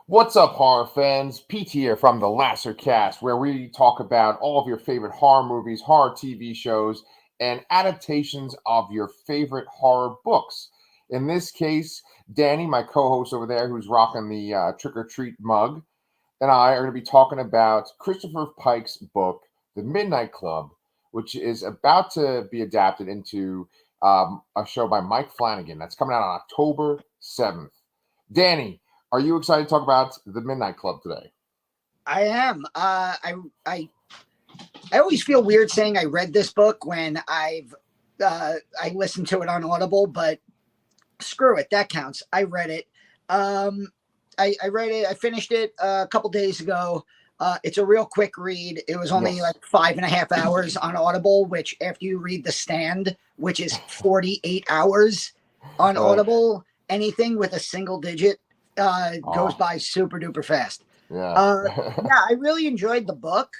What's up, horror fans? Pete here from the Lasser Cast, where we talk about all of your favorite horror movies, horror TV shows, and adaptations of your favorite horror books. In this case, Danny, my co host over there, who's rocking the trick or treat mug, and I are going to be talking about Christopher Pike's book, The Midnight Club, which is about to be adapted into a show by Mike Flanagan that's coming out on October 7th. Danny, are you excited to talk about The Midnight Club today? I am. I I always feel weird saying I read this book when I listened to it on Audible, but screw it, that counts. I read it. Um, I read it. I finished it a couple days ago. It's a real quick read. It was only Yes. like 5.5 hours on Audible, which after you read The Stand, which is 48 hours on Right. Audible, anything with a single digit goes Oh, by super duper fast. yeah. Uh, yeah, I really enjoyed the book.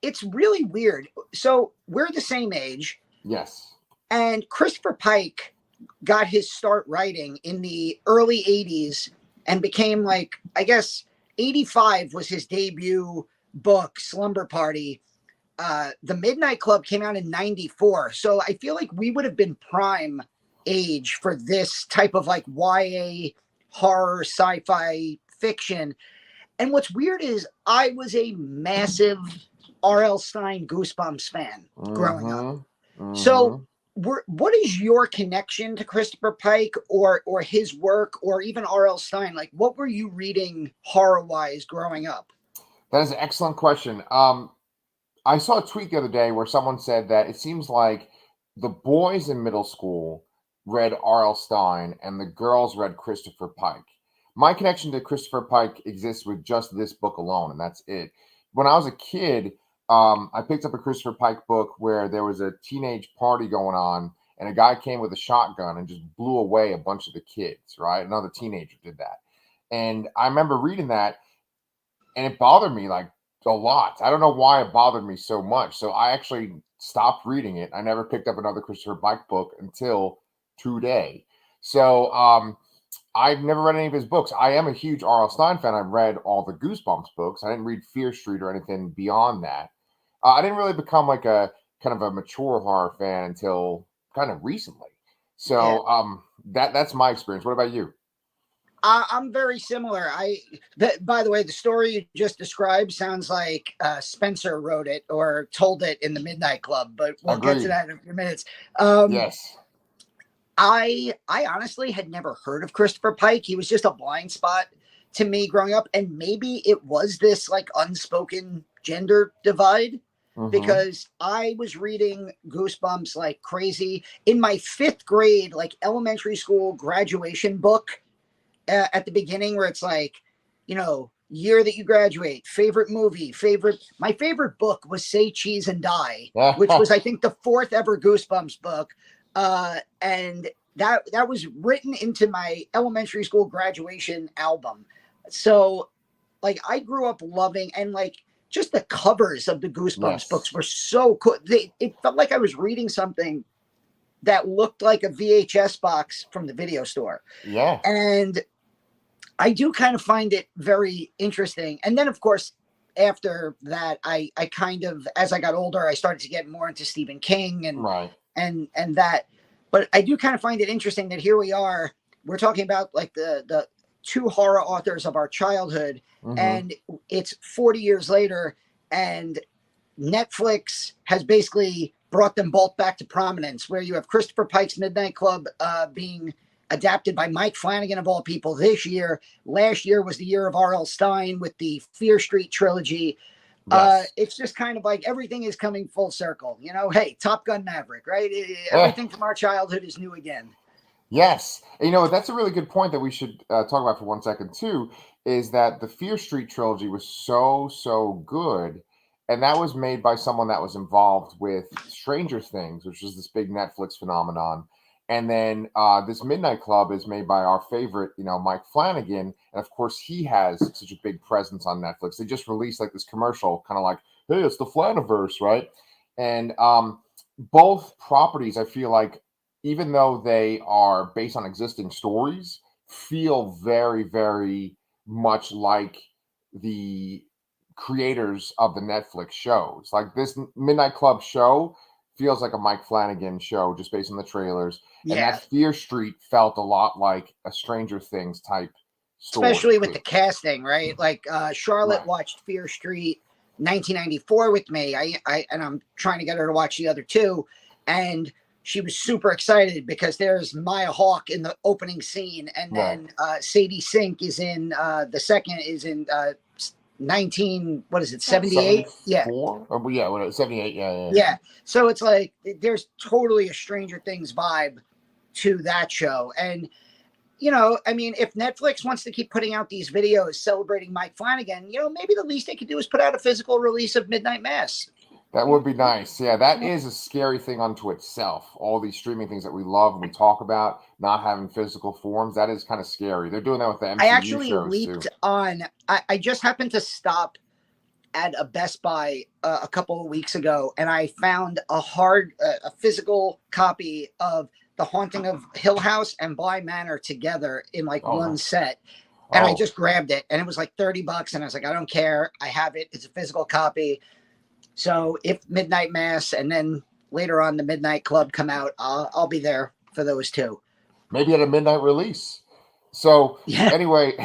It's really weird. So we're the same age, Yes. and Christopher Pike got his start writing in the early 80s and became like, I guess, 85 was his debut book, Slumber Party. The Midnight Club came out in 94. So I feel like we would have been prime age for this type of like YA horror sci fi fiction. And what's weird is I was a massive R.L. Stein Goosebumps fan growing up. Mm-hmm. So, Mm-hmm. what is your connection to Christopher Pike or his work or even R.L. Stein? Like, what were you reading horror wise growing up? That is an excellent question. I saw a tweet the other day where someone said that it seems like the boys in middle school read R.L. Stein and the girls read Christopher Pike. My connection to Christopher Pike exists with just this book alone, and that's it. When I was a kid, I picked up a Christopher Pike book where there was a teenage party going on, and a guy came with a shotgun and just blew away a bunch of the kids, right? Another teenager did that. And I remember reading that and it bothered me like a lot. I don't know why it bothered me so much. So I actually stopped reading it. I never picked up another Christopher Pike book until today. So I've never read any of his books. I am a huge R.L. Stein fan. I've read all the Goosebumps books. I didn't read Fear Street or anything beyond that. I didn't really become like a kind of a mature horror fan until kind of recently. Yeah. So that's my experience. What about you? I'm very similar. By the way, the story you just described sounds like Spencer wrote it or told it in the Midnight Club, but we'll get to Agreed. that in a few minutes. Um, Yes. I honestly had never heard of Christopher Pike. He was just a blind spot to me growing up, and maybe it was this like unspoken gender divide Mm-hmm. because I was reading Goosebumps like crazy in my fifth grade, like elementary school graduation book at the beginning, where it's like, year that you graduate, favorite movie, favorite. My favorite book was Say Cheese and Die, which was I think the fourth ever Goosebumps book, and that was written into my elementary school graduation album. So like I grew up loving and like just the covers of the Goosebumps Yes. books were so cool. It felt like I was reading something that looked like a VHS box from the video store. Yeah. And I do kind of find it very interesting. And then, of course, after that, I kind of, as I got older, I started to get more into Stephen King Right. and that. But I do kind of find it interesting that here we are. We're talking about like the two horror authors of our childhood, Mm-hmm. and it's 40 years later, and Netflix has basically brought them both back to prominence, where you have Christopher Pike's Midnight Club being adapted by Mike Flanagan of all people this year. Last year was the year of R.L. Stein with the Fear Street trilogy. Yes. It's just kind of like everything is coming full circle. Hey, Top Gun Maverick, right? Everything from our childhood is new again. Yes. And that's a really good point that we should talk about for 1 second, too, is that the Fear Street trilogy was so good. And that was made by someone that was involved with Stranger Things, which was this big Netflix phenomenon. And then this Midnight Club is made by our favorite, Mike Flanagan. And of course, he has such a big presence on Netflix. They just released like this commercial, kind of like, hey, it's the Flaniverse, right? And both properties, I feel like, even though they are based on existing stories, feel very, very much like the creators of the Netflix shows. Like this Midnight Club show feels like a Mike Flanagan show just based on the trailers. And Yeah, that Fear Street felt a lot like a Stranger Things type story especially with too. the casting, right? Like Charlotte Right. watched Fear Street 1994 with me. And I'm trying to get her to watch the other two, and she was super excited because there's Maya Hawke in the opening scene, and Right. then Sadie Sink is in the second is in 19 what is it 78? Yeah, 74? Or, yeah, 78. Yeah. yeah. So it's like there's totally a Stranger Things vibe to that show, and I mean, if Netflix wants to keep putting out these videos celebrating Mike Flanagan, maybe the least they could do is put out a physical release of Midnight Mass. That would be nice. Yeah, that is a scary thing unto itself. All these streaming things that we love and we talk about not having physical forms, that is kind of scary. They're doing that with the I MCU actually shows too. leaped on, I just happened to stop at a Best Buy a couple of weeks ago, and I found a physical copy of The Haunting of Hill House and Bly Manor together in like one nice. set. And I Oh, just grabbed it, and it was like $30, and I was like, I don't care. I have it. It's a physical copy. So if Midnight Mass and then later on the Midnight Club come out, I'll be there for those two. maybe at a midnight release. So Yeah. anyway,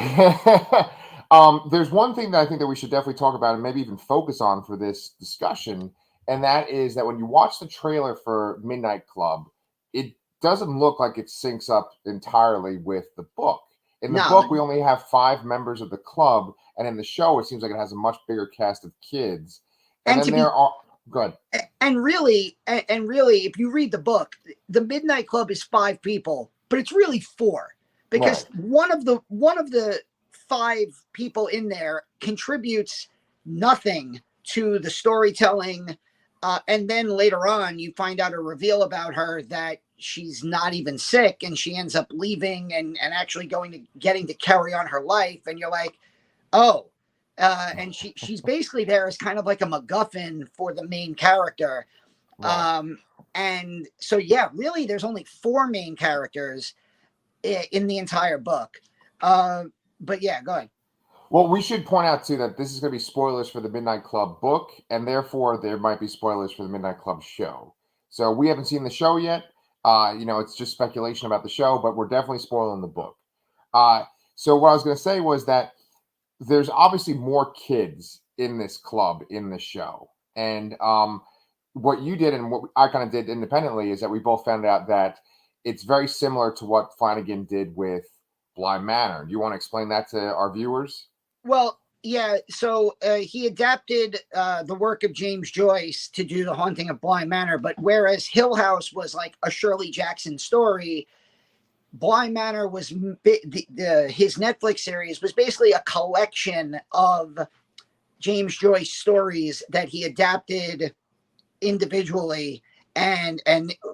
there's one thing that I think that we should definitely talk about and maybe even focus on for this discussion, and that is that when you watch the trailer for Midnight Club, it doesn't look like it syncs up entirely with the book. In the No. book, we only have 5 members of the club, and in the show, it seems like it has a much bigger cast of kids. And then there are good. And really, if you read the book, the Midnight Club is 5 people, but it's really 4 because one of the 5 people in there contributes nothing to the storytelling. And then later on, you find out a reveal about her that she's not even sick, and she ends up leaving and actually getting to carry on her life. And you're like, oh, and she's basically there as kind of like a MacGuffin for the main character. And so, yeah, really, there's only 4 main characters in the entire book. But yeah, go ahead. Well, we should point out too that this is going to be spoilers for the Midnight Club book, and therefore there might be spoilers for the Midnight Club show. So we haven't seen the show yet. It's just speculation about the show, but we're definitely spoiling the book. So what I was going to say was that there's obviously more kids in this club in the show, and what you did and what I kind of did independently is that we both found out that it's very similar to what Flanagan did with Bly Manor. Do you want to explain that to our viewers? Well, yeah. So he adapted the work of James Joyce to do The Haunting of Bly Manor, but whereas Hill House was like a Shirley Jackson story, Bly Manor was his Netflix series was basically a collection of James Joyce stories that he adapted individually and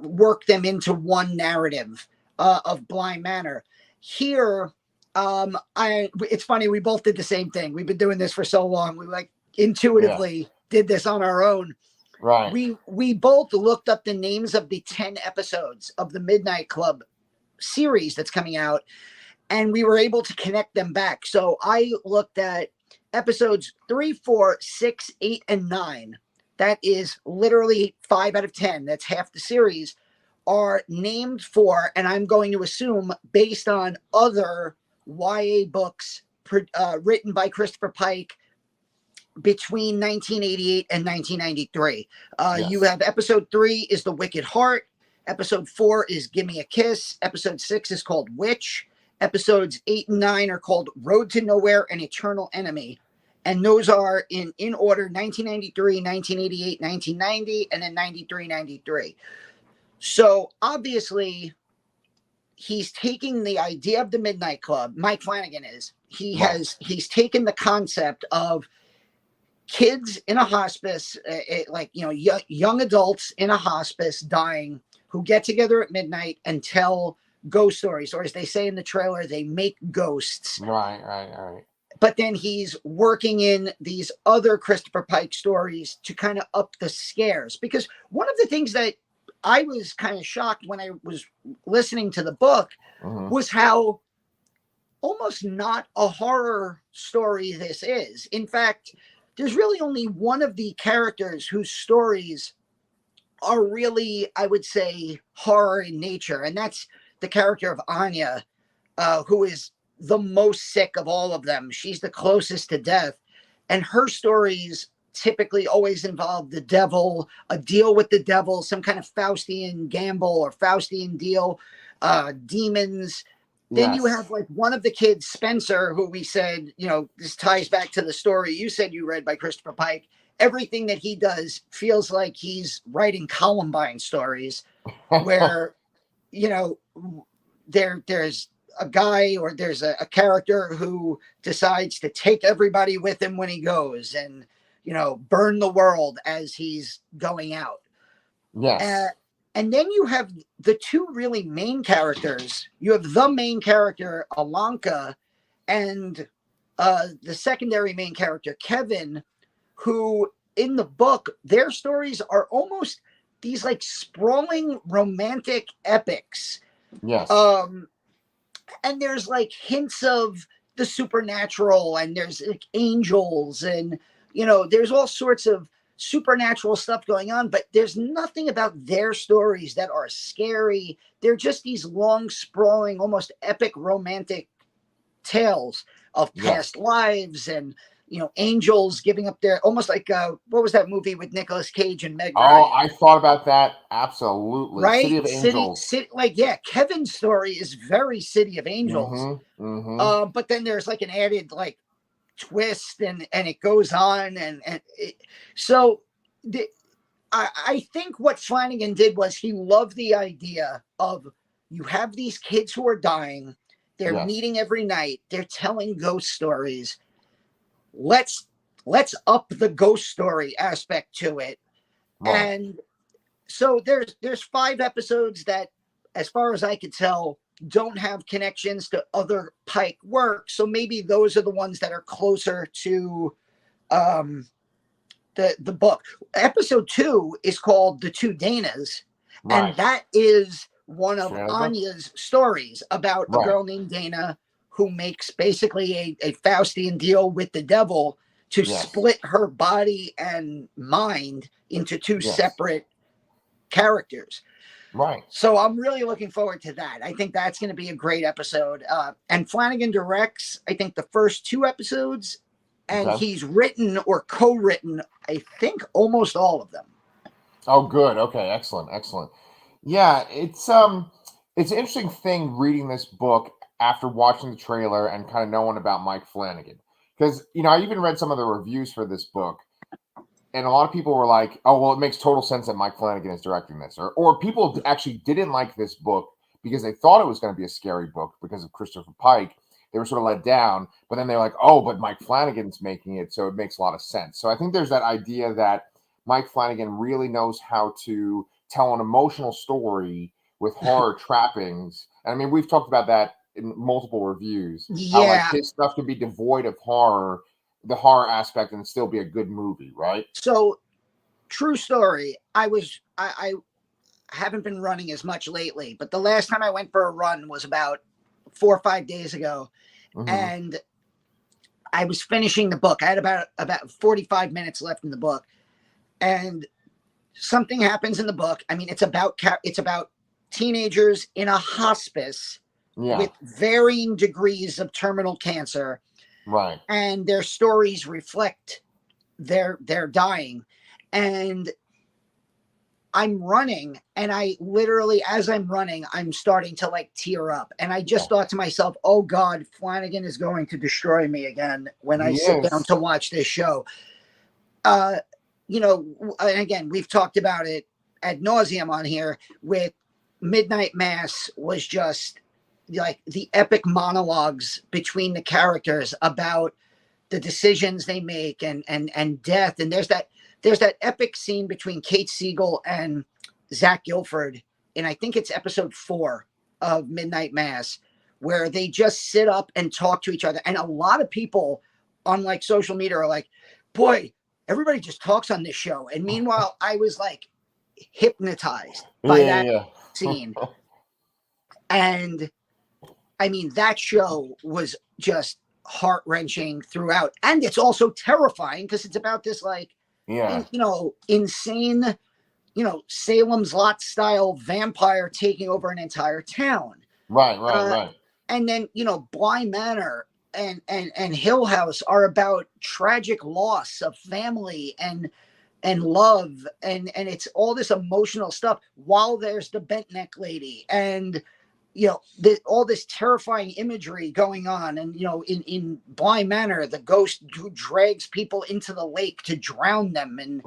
worked them into one narrative of Bly Manor. Here, it's funny, we both did the same thing. We've been doing this for so long. We like intuitively did this on our own. Right. We both looked up the names of the 10 episodes of the Midnight Club series that's coming out, and we were able to connect them back. So I looked at episodes 3, 4, 6, 8, and 9. That is literally 5 out of 10. That's half the series are named for, and I'm going to assume based on other YA books written by Christopher Pike between 1988 and 1993. You have episode 3 is The Wicked Heart. Episode 4 is Gimme a Kiss. Episode 6 is called Witch. Episodes 8 and 9 are called Road to Nowhere and Eternal Enemy. And those are in order 1993, 1988, 1990, and then 93, 93. So obviously, he's taking the idea of the Midnight Club. Mike Flanagan is. He's taken the concept of kids in a hospice, young adults in a hospice dying who get together at midnight and tell ghost stories, or as they say in the trailer, they make ghosts. Right. But then he's working in these other Christopher Pike stories to kind of up the scares. Because one of the things that I was kind of shocked when I was listening to the book was how almost not a horror story this is. In fact, there's really only one of the characters whose stories are really, I would say, horror in nature, and that's the character of Anya, who is the most sick of all of them. She's the closest to death, and her stories typically always involve the devil, a deal with the devil, some kind of Faustian gamble or Faustian deal, demons. Then you Yes. have like one of the kids, Spencer, who we said, this ties back to the story you said you read by Christopher Pike. Everything that he does feels like he's writing Columbine stories where, you know, there's a guy or there's a character who decides to take everybody with him when he goes and, burn the world as he's going out. Uh, Yes. and then you have the two really main characters. You have the main character, Alanka, and the secondary main character, Kevin, who in the book, their stories are almost these like sprawling romantic epics. Yes. And there's like hints of the supernatural, and there's like angels, and there's all sorts of supernatural stuff going on, but there's nothing about their stories that are scary. They're just these long, sprawling, almost epic romantic tales of past lives and angels giving up their, almost like what was that movie with Nicolas Cage and Meg Oh, Ryan? I thought about that. Absolutely. City Right? of Angels. City, like, yeah, Kevin's story is very City of Angels. Mm-hmm. Mm-hmm. But then there's like an added like twist, and it goes on, and so I think what Flanagan did was he loved the idea of, you have these kids who are dying, they're Yes. meeting every night, they're telling ghost stories. Let's up the ghost story aspect to it. Right. And so there's 5 episodes that, as far as I could tell, don't have connections to other Pike work. So maybe those are the ones that are closer to the book. Episode 2 is called The Two Danas, Right. and that is one of Sure. Anya's stories about a Right. girl named Dana who makes basically a Faustian deal with the devil to Yes. split her body and mind into 2 Yes. separate characters. Right. So I'm really looking forward to that. I think that's going to be a great episode. And Flanagan directs, I think, the first 2 episodes, and Okay. he's written or co-written, I think, almost all of them. Oh, good. Okay. Excellent. Excellent. Yeah, it's an interesting thing reading this book after watching the trailer and kind of knowing about Mike Flanagan. Because, I even read some of the reviews for this book, and a lot of people were like, oh, well, it makes total sense that Mike Flanagan is directing this. Or people actually didn't like this book because they thought it was going to be a scary book because of Christopher Pike. They were sort of let down, but then they're like, oh, but Mike Flanagan's making it, so it makes a lot of sense. So I think there's that idea that Mike Flanagan really knows how to tell an emotional story with horror trappings. And I mean, we've talked about that in multiple reviews. How like Yeah. his stuff can be devoid of horror, the horror aspect, and still be a good movie, right? So, true story. I haven't been running as much lately, but the last time I went for a run was about 4 or 5 days ago. Mhm. And I was finishing the book. I had about 45 minutes left in the book, and something happens in the book. I mean, it's about teenagers in a hospice Yeah, with varying degrees of terminal cancer, right. and their stories reflect their dying. And I'm running, and I literally, as I'm running, I'm starting to like tear up. And I just thought to myself, oh God, Flanagan is going to destroy me again when I He sit down is. to watch this show. And again, we've talked about it ad nauseum on here. With Midnight Mass, was just like the epic monologues between the characters about the decisions they make and death. And there's that epic scene between Kate Siegel and Zach Gilford, and I think it's episode 4 of Midnight Mass, where they just sit up and talk to each other. And a lot of people on like social media are like, boy, everybody just talks on this show. And meanwhile, I was like hypnotized by that Yeah. scene. And I mean, that show was just heart-wrenching throughout. And it's also terrifying because it's about this like Yeah. insane, Salem's Lot style vampire taking over an entire town. Right, right, Uh, right. and then, Bly Manor and Hill House are about tragic loss of family and love, and it's all this emotional stuff, while there's the bent neck lady, and all this terrifying imagery going on. And in Bly Manor, the ghost who drags people into the lake to drown them. And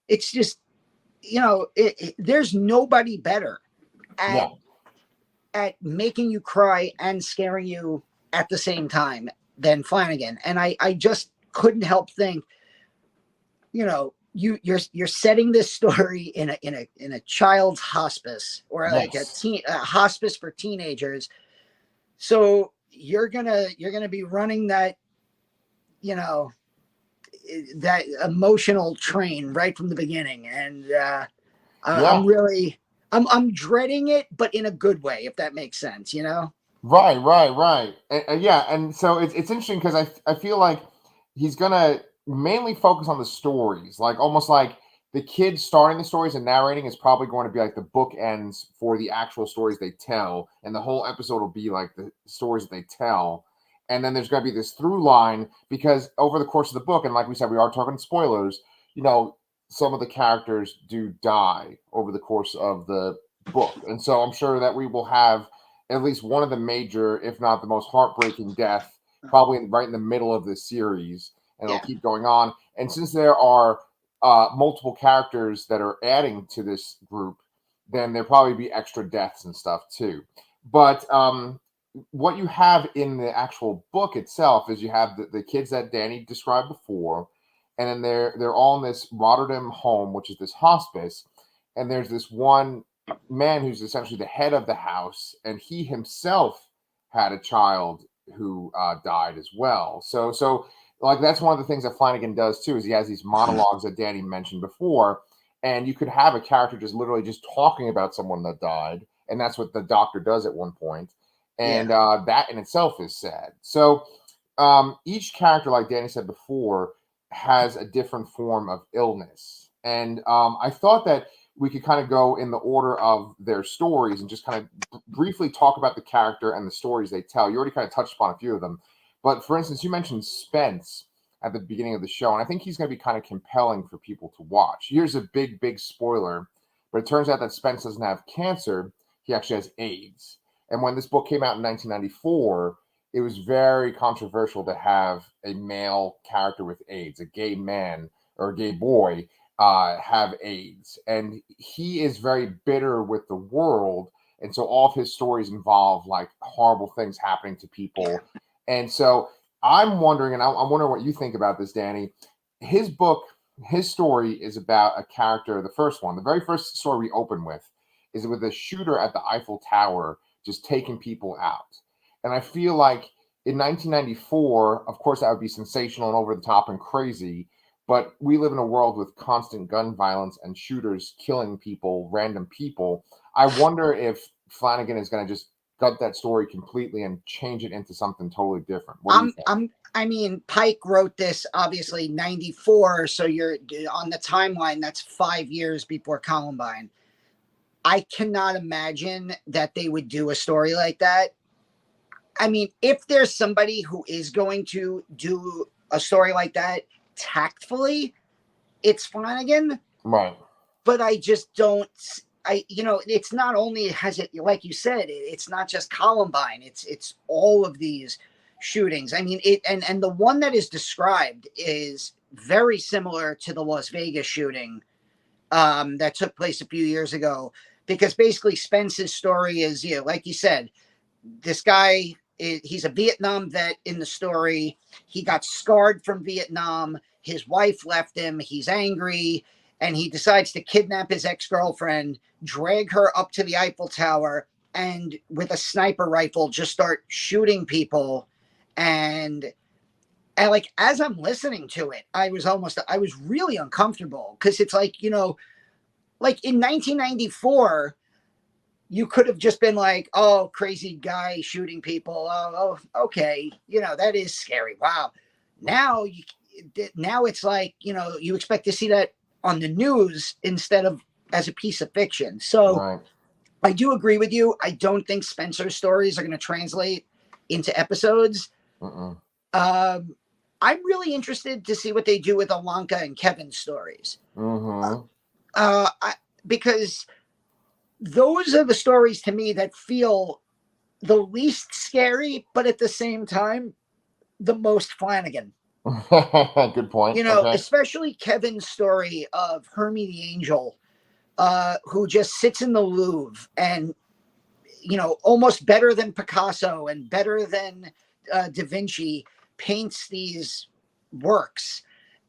it's just, there's nobody better at Yeah. making you cry and scaring you at the same time than Flanagan. And I just couldn't help think, you're setting this story in a child's hospice, or like Yes. a hospice for teenagers. So you're gonna be running that, that emotional train right from the beginning. And Yeah. I'm really, I'm dreading it, but in a good way, if that makes sense. Right, right, right. And yeah, and so it's interesting because I feel like he's gonna mainly focus on the stories, like almost like the kids starting the stories and narrating is probably going to be like the bookends for the actual stories they tell, and the whole episode will be like the stories that they tell. And then there's going to be this through line because over the course of the book, and like we said, we are talking spoilers. You know, some of the characters do die over the course of the book, and so I'm sure that we will have at least one of the major, if not the most heartbreaking death, probably right in the middle of this series, and it'll Yeah. keep going on. And since there are multiple characters that are adding to this group, then there'll probably be extra deaths and stuff too. But what you have in the actual book itself is you have the kids that Danny described before, and then they're all in this Rotterdam home, which is this hospice, and there's this one man who's essentially the head of the house, and he himself had a child who died as well. So like that's one of the things that Flanagan does too is he has these monologues that Danny mentioned before, and you could have a character just literally just talking about someone that died, and that's what the doctor does at one point, and Yeah. that in itself is sad. So each character, like Danny said before, has a different form of illness, and I thought that we could kind of go in the order of their stories and just kind of briefly talk about the character and the stories they tell. You already kind of touched upon a few of them, but for instance, you mentioned Spence at the beginning of the show, and I think he's going to be kind of compelling for people to watch. Here's a big, big spoiler, but it turns out that Spence doesn't have cancer; he actually has AIDS. And when this book came out in 1994, it was very controversial to have a male character with AIDS, a gay man or a gay boy, have AIDS, and he is very bitter with the world, and so all of his stories involve like horrible things happening to people, and so I'm wondering, and I'm wondering what you think about this, Danny. His book, his story is about a character. The first one, the very first story we open with, is with a shooter at the Eiffel Tower just taking people out, and I feel like in 1994, of course, that would be sensational and over the top and crazy. But we live in a world with constant gun violence and shooters killing people, random people. I wonder if Flanagan is going to just gut that story completely and change it into something totally different. What do you think? I mean, Pike wrote this obviously 94, so you're on the timeline. That's 5 years before Columbine. I cannot imagine that they would do a story like that. I mean, if there's somebody who is going to do a story like that tactfully, it's Flanagan. Right. But I just don't. It's not only has it, like you said, it's not just Columbine. It's all of these shootings. I mean, and the one that is described is very similar to the Las Vegas shooting that took place a few years ago. Because basically, Spence's story is, like you said, this guy, he's a Vietnam vet in the story. He got scarred from Vietnam. His wife left him. He's angry, and he decides to kidnap his ex-girlfriend, drag her up to the Eiffel Tower, and with a sniper rifle just start shooting people. And like, as I'm listening to it, I was really uncomfortable, because it's like, like in 1994, you could have just been like, oh, crazy guy shooting people. Oh, okay. That is scary. Wow. Now now it's like, you expect to see that on the news instead of as a piece of fiction. So Right. I do agree with you. I don't think Spencer's stories are going to translate into episodes. Mm-mm. I'm really interested to see what they do with Ilanka and Kevin's stories. Mm-hmm. Because those are the stories to me that feel the least scary, but at the same time, the most Flanagan. Good point. Okay. Especially Kevin's story of Hermie the Angel, who just sits in the Louvre and, almost better than Picasso and better than Da Vinci paints these works.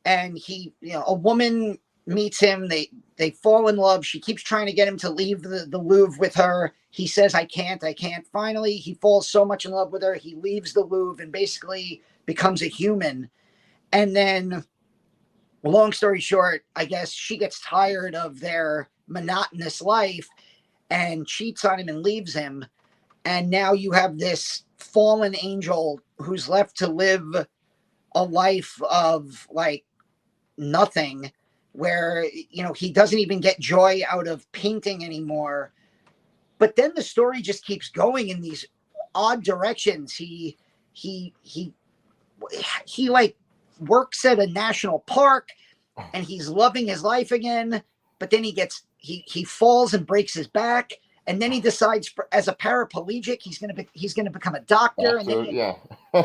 And he, a woman meets him. They fall in love. She keeps trying to get him to leave the Louvre with her. He says, I can't. Finally, he falls so much in love with her. He leaves the Louvre and basically becomes a human. And then, long story short, I guess she gets tired of their monotonous life and cheats on him and leaves him. And now you have this fallen angel who's left to live a life of like nothing, where he doesn't even get joy out of painting anymore. But then the story just keeps going in these odd directions. He like works at a national park and he's loving his life again, but then he falls and breaks his back, and then he decides as a paraplegic he's going to become a doctor. And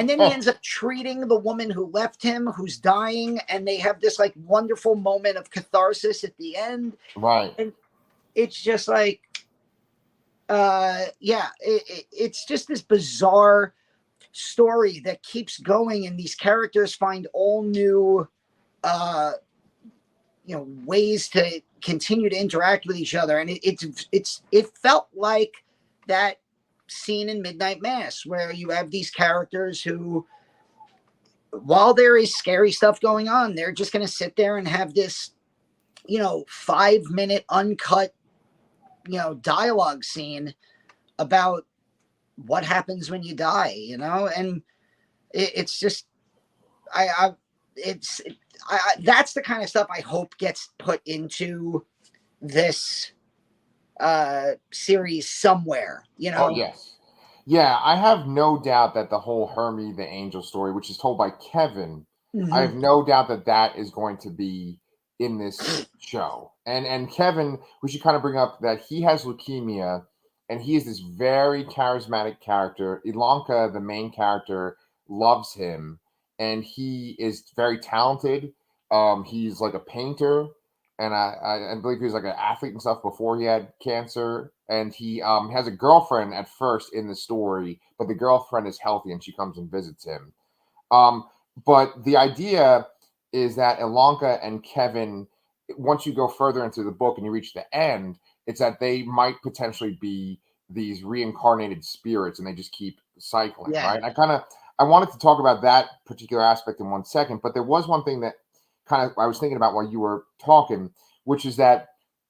then he ends up treating the woman who left him, who's dying, and they have this like wonderful moment of catharsis at the end. Right. And it's just like, it's just this bizarre story that keeps going, and these characters find all new, ways to continue to interact with each other. And it felt like that scene in Midnight Mass where you have these characters who, while there is scary stuff going on, they're just going to sit there and have this, 5-minute uncut, dialogue scene about what happens when you die, and it's just, that's the kind of stuff I hope gets put into this series somewhere, Oh, yes. Yeah, I have no doubt that the whole Hermie the Angel story, which is told by Kevin, I have no doubt that that is going to be in this show. And Kevin, we should kind of bring up that he has leukemia, and he is this very charismatic character. Ilanka, the main character, loves him, and he is very talented. He's like a painter, and I believe he was like an athlete and stuff before he had cancer. And he has a girlfriend at first in the story, but the girlfriend is healthy and she comes and visits him. But the idea is that Ilanka and Kevin, once you go further into the book and you reach the end, it's that they might potentially be these reincarnated spirits, and they just keep cycling, right? And I wanted to talk about that particular aspect in 1 second, but there was one thing that I was thinking about while you were talking, which is that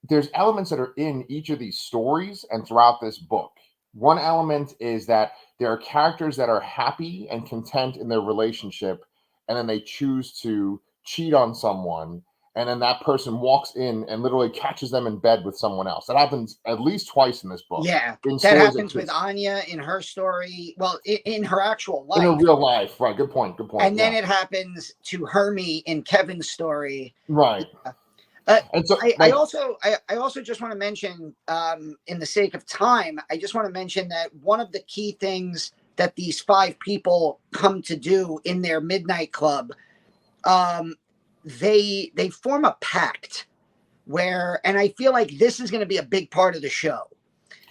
there's elements that are in each of these stories and throughout this book. One element is that there are characters that are happy and content in their relationship, and then they choose to cheat on someone, and then that person walks in and literally catches them in bed with someone else. That happens at least twice in this book. Yeah, that happens with Anya in her story. Well, in her actual life. In her real life, right. Good point. And then it happens to Hermie in Kevin's story. Right. And so, I also just want to mention, in the sake of time, I just want to mention that one of the key things that these 5 people come to do in their midnight club, they form a pact where, and I feel like this is going to be a big part of the show.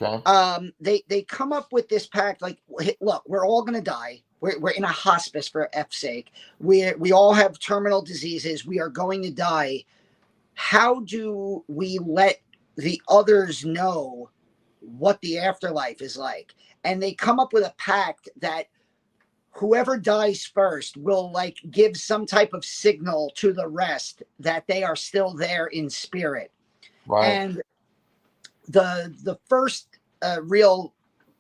Okay. They come up with this pact, like, look, we're all going to die. We're in a hospice, for F's sake. We all have terminal diseases. We are going to die. How do we let the others know what the afterlife is like? And they come up with a pact that whoever dies first will like give some type of signal to the rest that they are still there in spirit. Right. And the first real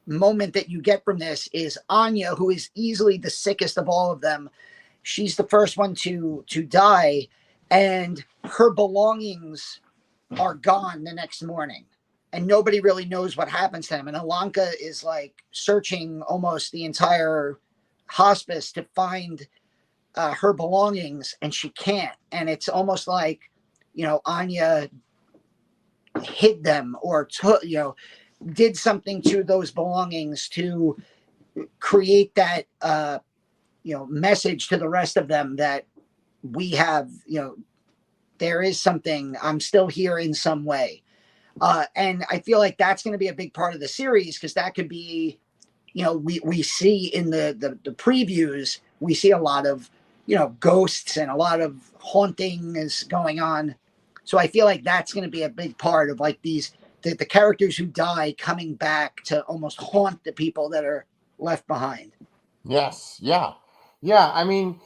moment that you get from this is Anya, who is easily the sickest of all of them. She's the first one to die, and her belongings are gone the next morning, and nobody really knows what happens to them. And Alanka is like searching almost the entire hospice to find her belongings, and she can't. And it's almost like, Anya hid them or did something to those belongings to create that message to the rest of them that we have, there is something, I'm still here in some way. And I feel like that's going to be a big part of the series, because that could be, we see in the previews, we see a lot of, ghosts and a lot of haunting is going on. So I feel like that's going to be a big part of like the characters who die coming back to almost haunt the people that are left behind. Yes. Yeah. Yeah. I mean,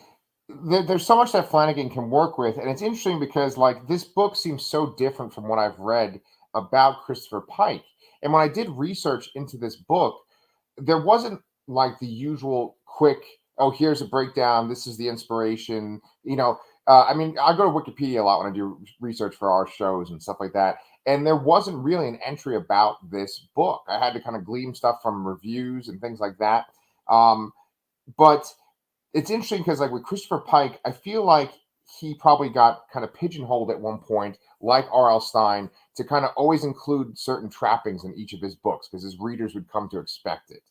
there's so much that Flanagan can work with, and it's interesting because like this book seems so different from what I've read about Christopher Pike. And when I did research into this book, there wasn't like the usual quick, oh, here's a breakdown, this is the inspiration. I mean, I go to Wikipedia a lot when I do research for our shows and stuff like that. And there wasn't really an entry about this book. I had to kind of glean stuff from reviews and things like that. But it's interesting because like with Christopher Pike, I feel like he probably got kind of pigeonholed at one point, like R.L. Stine, to kind of always include certain trappings in each of his books because his readers would come to expect it.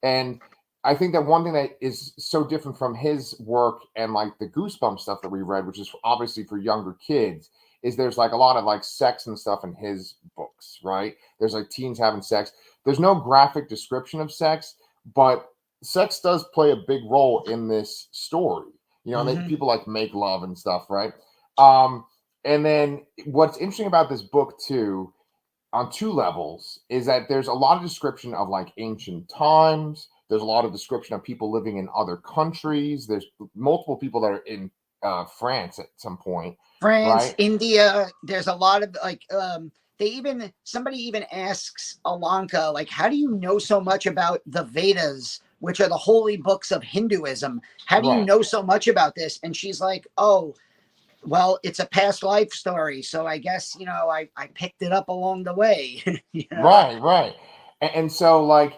And I think that one thing that is so different from his work and like the Goosebumps stuff that we read, which is obviously for younger kids, is there's like a lot of like sex and stuff in his books, right? There's like teens having sex. There's no graphic description of sex, but sex does play a big role in this story. People like make love and stuff, right? And then what's interesting about this book too, on two levels, is that there's a lot of description of like ancient times. There's a lot of description of people living in other countries. There's multiple people that are in France at some point. France, right? India. There's a lot of like, somebody even asks Alanka, like, how do you know so much about the Vedas, which are the holy books of Hinduism? How do you know so much about this? And she's like, oh, well, it's a past life story. So I guess, I picked it up along the way. Right. And so like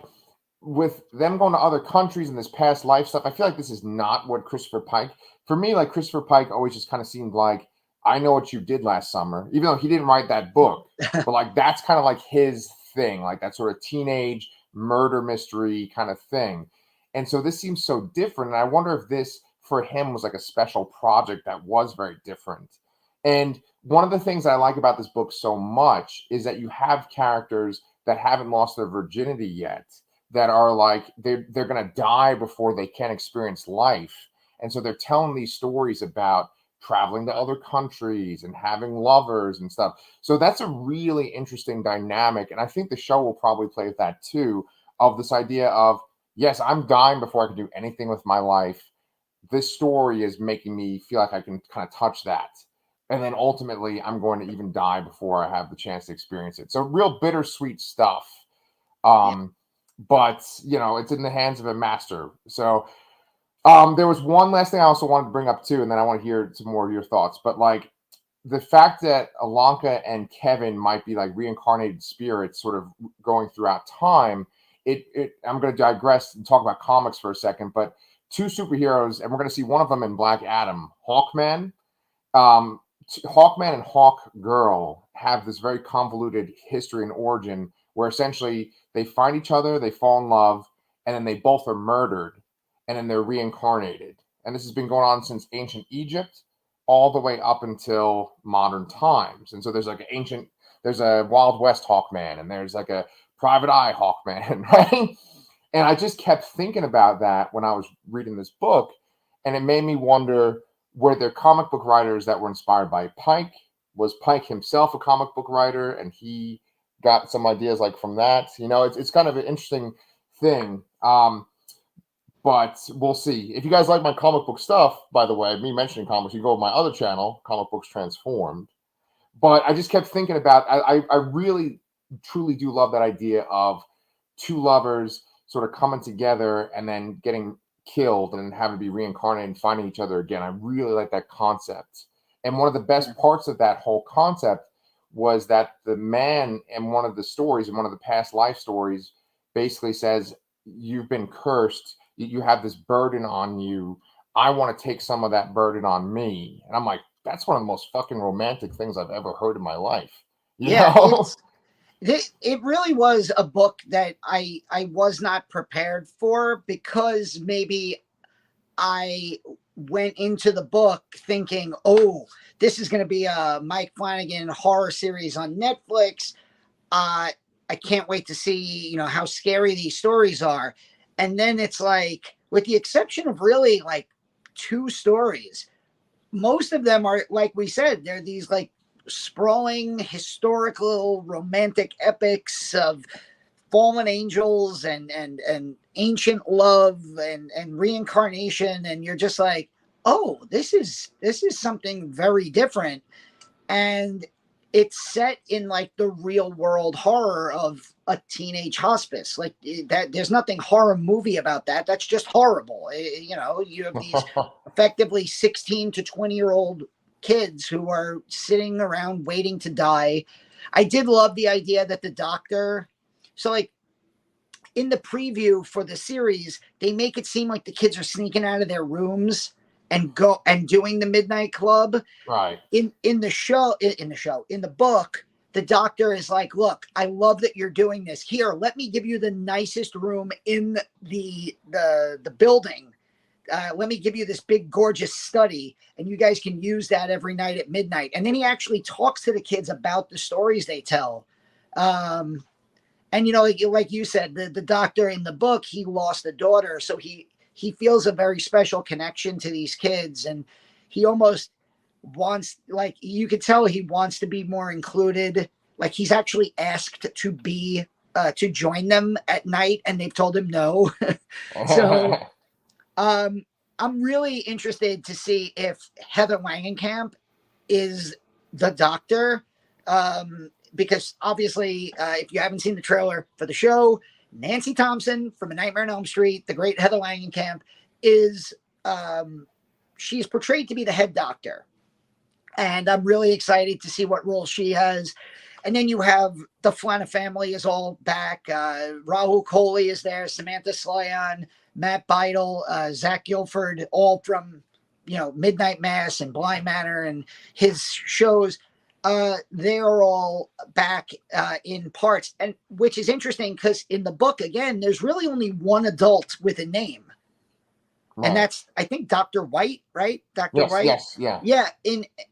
with them going to other countries and this past life stuff, I feel like this is not what Christopher Pike, for me, like Christopher Pike always just kind of seemed like, I know what you did last summer, even though he didn't write that book, but like, that's kind of like his thing, like that sort of teenage murder mystery kind of thing. And so this seems so different. And I wonder if this for him was like a special project that was very different. And one of the things I like about this book so much is that you have characters that haven't lost their virginity yet, that are like, they're going to die before they can experience life. And so they're telling these stories about traveling to other countries and having lovers and stuff. So that's a really interesting dynamic. And I think the show will probably play with that too, of this idea of, yes, I'm dying before I can do anything with my life. This story is making me feel like I can kind of touch that. And then ultimately, I'm going to even die before I have the chance to experience it. So real bittersweet stuff. But, it's in the hands of a master. So there was one last thing I also wanted to bring up too, and then I want to hear some more of your thoughts. But like the fact that Alanka and Kevin might be like reincarnated spirits sort of going throughout time, I'm going to digress and talk about comics for a second, but two superheroes, and we're going to see one of them in Black Adam, Hawkman. Hawkman and Hawkgirl have this very convoluted history and origin where essentially they find each other, they fall in love, and then they both are murdered, and then they're reincarnated. And this has been going on since ancient Egypt all the way up until modern times. And so there's like there's a Wild West Hawkman, and there's like a Private Eye Hawkman, right? And I just kept thinking about that when I was reading this book, and it made me wonder, were there comic book writers that were inspired by Pike? Was Pike himself a comic book writer and he got some ideas like from that? It's kind of an interesting thing. But we'll see. If you guys like my comic book stuff, by the way, me mentioning comics, you go to my other channel, Comic Books Transformed. But I just kept thinking about, I really, truly do love that idea of two lovers sort of coming together and then getting killed and having to be reincarnated and finding each other again. I really like that concept. And one of the best parts of that whole concept was that the man in one of the stories, in one of the past life stories, basically says, "You've been cursed. You have this burden on you. I want to take some of that burden on me." And I'm like, that's one of the most fucking romantic things I've ever heard in my life. You Yeah, know? it really was a book that I was not prepared for, because maybe I went into the book thinking, oh, this is going to be a Mike Flanagan horror series on Netflix. I can't wait to see, how scary these stories are. And then it's like, with the exception of really like two stories, most of them are, like we said, they're these like sprawling historical romantic epics of fallen angels and ancient love and reincarnation, and you're just like, oh, this is something very different. And it's set in like the real world horror of a teenage hospice. Like that, there's nothing horror movie about that. That's just horrible. You have these effectively 16 to 20-year-old kids who are sitting around waiting to die. I did love the idea that the doctor, so like in the preview for the series, they make it seem like the kids are sneaking out of their rooms and go and doing the midnight club. Right. In the book, the doctor is like, look, I love that you're doing this. Here, let me give you the nicest room in the building. Let me give you this big gorgeous study, and you guys can use that every night at midnight. And then he actually talks to the kids about the stories they tell. And like you said, the doctor in the book, he lost a daughter, so he feels a very special connection to these kids, and he almost wants, like, you could tell he wants to be more included. Like, he's actually asked to be to join them at night, and they've told him no. So I'm really interested to see if Heather Langenkamp is the doctor, because obviously, if you haven't seen the trailer for the show, Nancy Thompson from A Nightmare on Elm Street, the great Heather Langenkamp, is she's portrayed to be the head doctor. And I'm really excited to see what role she has. And then you have the Flana family is all back. Rahul Kohli is there, Samantha Slayan, Matt Beidel, Zach Gilford, all from, Midnight Mass and Blind Manor and his shows. They are all back in parts, and which is interesting because in the book, again, there's really only one adult with a name. Right. And that's, I think, Dr. White, right? Dr. White. Yes, yeah. Yeah.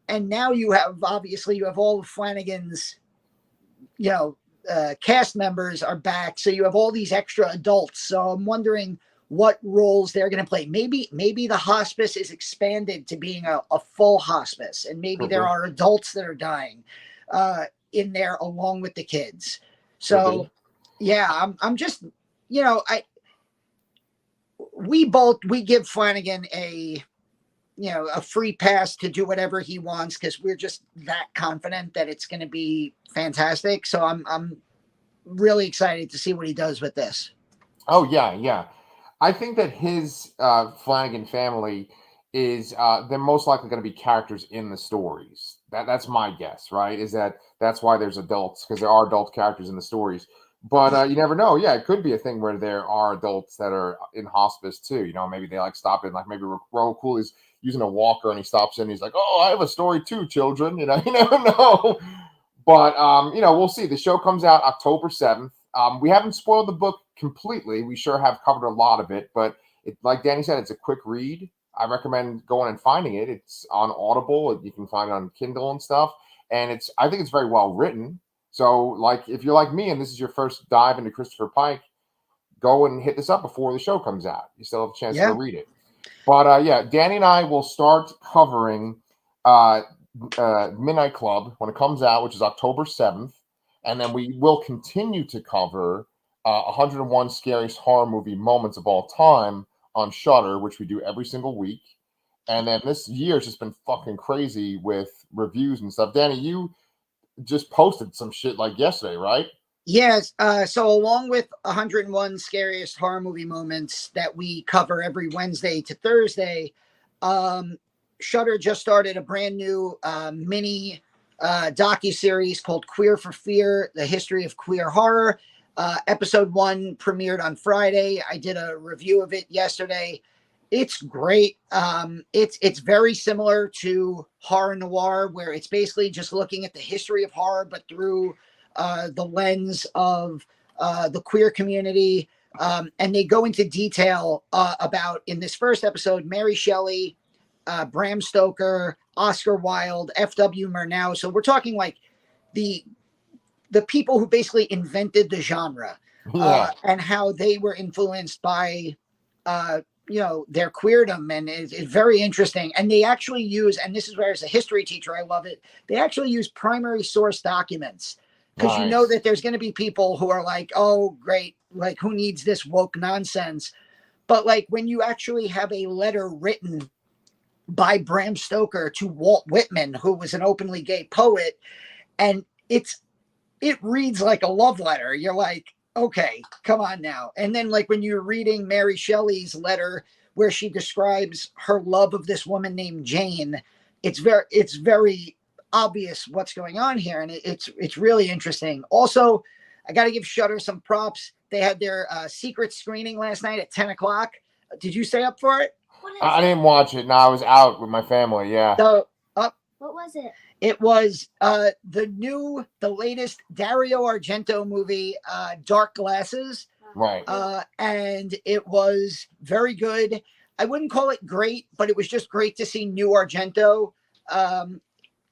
And now you have all of Flanagan's, cast members are back. So you have all these extra adults. So I'm wondering what roles they're going to play. Maybe the hospice is expanded to being a full hospice, and maybe there are adults that are dying in there along with the kids. So yeah, I'm just, we give Flanagan a free pass to do whatever he wants, because we're just that confident that it's going to be fantastic. So I'm really excited to see what he does with this. Oh yeah. I think that his Flanagan family is they're most likely going to be characters in the stories. That's my guess, right? Is that's why there's adults, because there are adult characters in the stories. But you never know. Yeah, it could be a thing where there are adults that are in hospice too. Maybe they like stop in, like maybe Rahul Kohli is using a walker and he stops in. And he's like, "Oh, I have a story too, children." You never know. But we'll see. The show comes out October 7th. We haven't spoiled the book completely. We sure have covered a lot of it, but like Danny said, it's a quick read. I recommend going and finding it. It's on Audible. You can find it on Kindle and stuff. And I think it's very well written. So, like, if you're like me and this is your first dive into Christopher Pike, go and hit this up before the show comes out. You still have a chance to read it. But Danny and I will start covering Midnight Club when it comes out, which is October 7th. And then we will continue to cover 101 Scariest Horror Movie Moments of All Time on Shudder, which we do every single week. And then this year's just been fucking crazy with reviews and stuff. Danny, you just posted some shit like yesterday, right? Yes. So along with 101 scariest horror movie moments that we cover every Wednesday to Thursday, um, Shudder just started a brand new mini docu series called Queer for Fear: The History of Queer Horror. Episode 1 premiered on Friday. I did a review of it yesterday. It's great. It's very similar to horror noir, where it's basically just looking at the history of horror, but through the lens of the queer community. And they go into detail about, in this first episode, Mary Shelley, Bram Stoker, Oscar Wilde, F.W. Murnau. So we're talking like the the people who basically invented the genre, Yeah. and how they were influenced by uh, their queerdom. And it's very interesting. And they actually use, and this is where, as a history teacher, I love it, they actually use primary source documents, because you know Nice. that there's going to be people who are like, oh great, like who needs this woke nonsense. But like when you actually have a letter written by Bram Stoker to Walt Whitman, who was an openly gay poet, and it reads like a love letter. You're like, okay, come on now. And then like when you're reading Mary Shelley's letter where she describes her love of this woman named Jane, it's very obvious what's going on here, and it's really interesting. Also, I got to give Shudder some props. They had their secret screening last night at 10 o'clock. Did you stay up for it? I didn't watch it. No, I was out with my family. Yeah. So What was it? it was the latest Dario Argento movie, Dark Glasses. Right. And it was very good. I wouldn't call it great, but it was just great to see new Argento.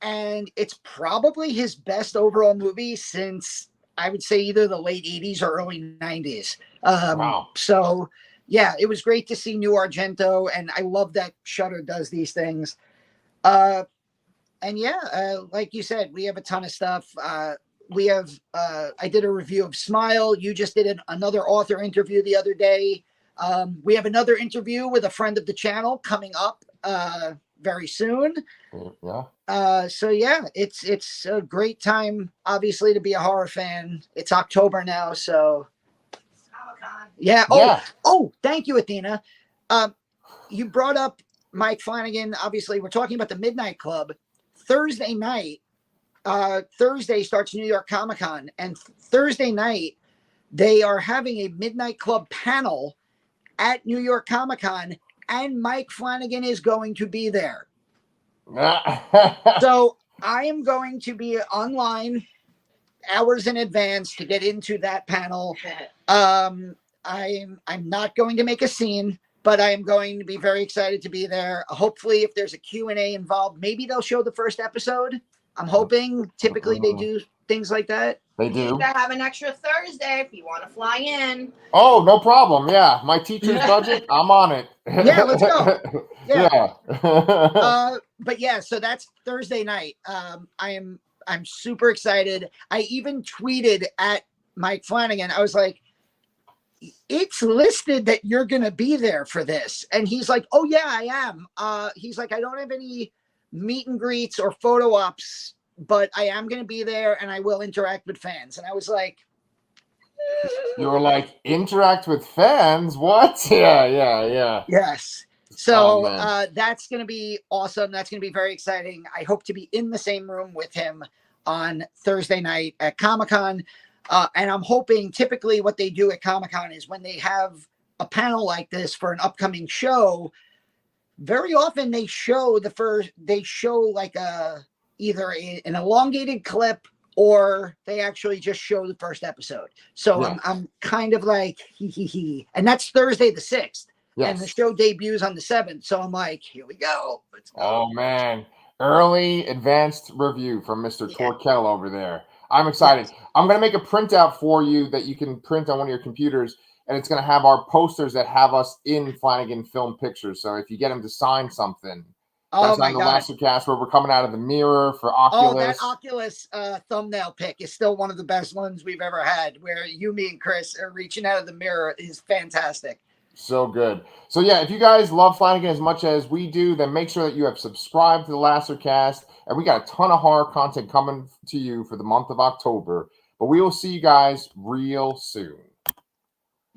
And it's probably his best overall movie since, I would say, either the late 80s or early 90s. Wow. So, yeah, it was great to see new Argento, and I love that Shudder does these things. And yeah, like you said, we have a ton of stuff. We have, I did a review of Smile. You just did another author interview the other day. We have another interview with a friend of the channel coming up very soon. Yeah. So yeah, it's a great time, obviously, to be a horror fan. It's October now, so Comic-Con. yeah. Yeah. Oh, thank you, Athena. You brought up Mike Flanagan. Obviously, we're talking about the Midnight Club. Thursday night, Thursday starts New York Comic Con, and Thursday night they are having a Midnight Club panel at New York Comic Con, and Mike Flanagan is going to be there. So I am going to be online hours in advance to get into that panel. I'm not going to make a scene, but I am going to be very excited to be there. Hopefully, if there's a Q&A involved, maybe they'll show the first episode. I'm hoping. Typically, they do things like that. They do. They have an extra Thursday if you want to fly in. Oh, no problem. Yeah, my teacher's budget, I'm on it. Yeah, let's go. Yeah. Yeah. But yeah, so that's Thursday night. I'm super excited. I even tweeted at Mike Flanagan. I was like, it's listed that you're going to be there for this. And he's like, oh yeah, I am. He's like, I don't have any meet and greets or photo ops, but I am going to be there and I will interact with fans. And I was like, You were like, interact with fans? What? Yeah. yes. So Oh, that's going to be awesome. That's going to be very exciting. I hope to be in the same room with him on Thursday night at Comic-Con. And I'm hoping, typically what they do at Comic-Con is when they have a panel like this for an upcoming show, very often they show like either an elongated clip, or they actually just show the first episode. So Yeah. I'm kind of like, and that's Thursday the 6th. Yes. And the show debuts on the 7th. So I'm like, here we go. Let's go. Oh man, early advanced review from Mr. Yeah. Torkel over there. I'm excited. I'm gonna make a printout for you that you can print on one of your computers, and it's gonna have our posters that have us in Flanagan Film Pictures. So if you get him to sign something, Oh that's my on the God. Lastercast where we're coming out of the mirror for Oh, Oculus. that Oculus thumbnail pic is still one of the best ones we've ever had, where you, me, and Chris are reaching out of the mirror. Is fantastic. So good. So yeah, if you guys love Flanagan as much as we do, then make sure that you have subscribed to the Lastercast. And we got a ton of horror content coming to you for the month of October. But we will see you guys real soon.